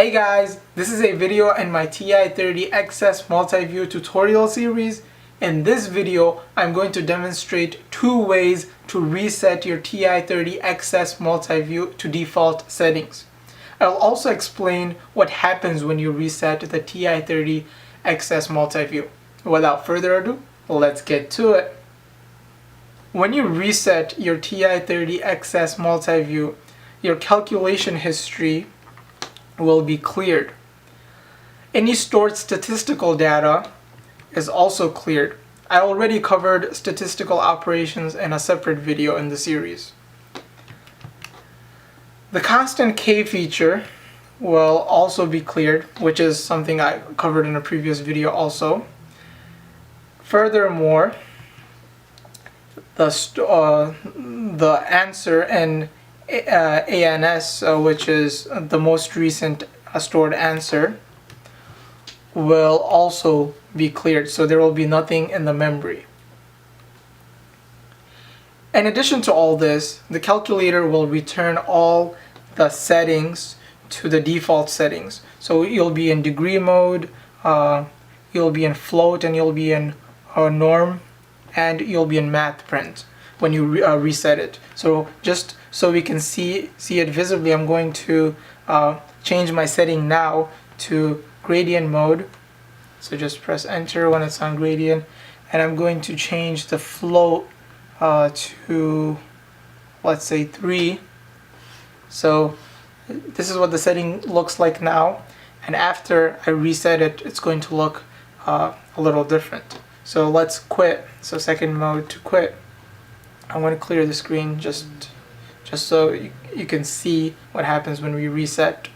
Hey guys, this is a video in my TI-30XS Multiview tutorial series. In this video, I'm going to demonstrate two ways to reset your TI-30XS Multiview to default settings. I'll also explain what happens when you reset the TI-30XS Multiview. Without further ado, let's get to it. When you reset your TI-30XS Multiview, your calculation history will be cleared. Any stored statistical data is also cleared. I already covered statistical operations in a separate video in the series. The constant K feature will also be cleared, which is something I covered in a previous video also. Furthermore, the answer in ANS, which is the most recent stored answer, will also be cleared, so there will be nothing in the memory. In addition to all this, the calculator will return all the settings to the default settings. So you'll be in degree mode, you'll be in float, and you'll be in norm, and you'll be in math print when you reset it. So just so we can see it visibly, I'm going to change my setting now to gradient mode. So just press enter when it's on gradient, and I'm going to change the float to, let's say, 3. So this is what the setting looks like now, and after I reset it, it's going to look a little different. So let's quit. So second mode to quit. I'm going to clear the screen just so you can see what happens when we reset.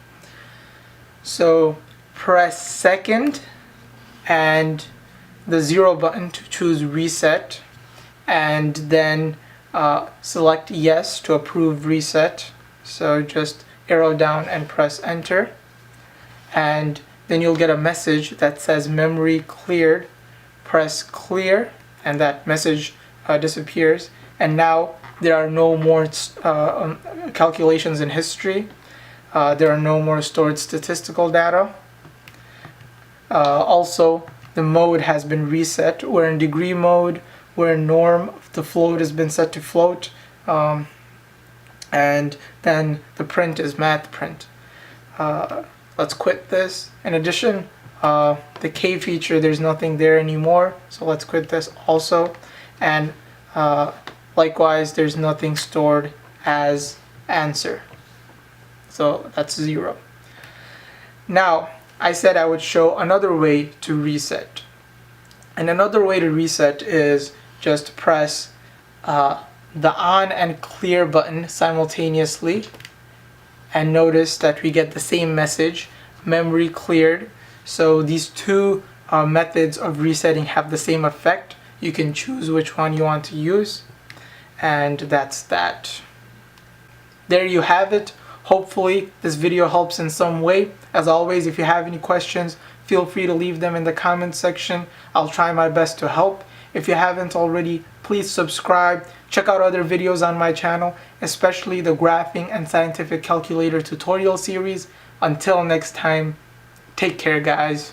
So press second and the 0 button to choose reset, and then select yes to approve reset. So just arrow down and press enter, and then you'll get a message that says memory cleared. Press clear, and that message disappears, and now there are no more calculations in history. There are no more stored statistical data. Also, the mode has been reset. We're in degree mode, we're in norm, the float has been set to float, and then the print is math print. Let's quit this. In addition, the K feature, there's nothing there anymore, so let's quit this also. And likewise, there's nothing stored as answer, so that's 0. Now, I said I would show another way to reset, and another way to reset is just press the on and clear button simultaneously, and notice that we get the same message, memory cleared. So these two methods of resetting have the same effect. You can choose which one you want to use, and that's that. There you have it. Hopefully this video helps in some way. As always, if you have any questions, feel free to leave them in the comment section. I'll try my best to help. If you haven't already, please subscribe. Check out other videos on my channel, especially the graphing and scientific calculator tutorial series. Until next time, take care, guys.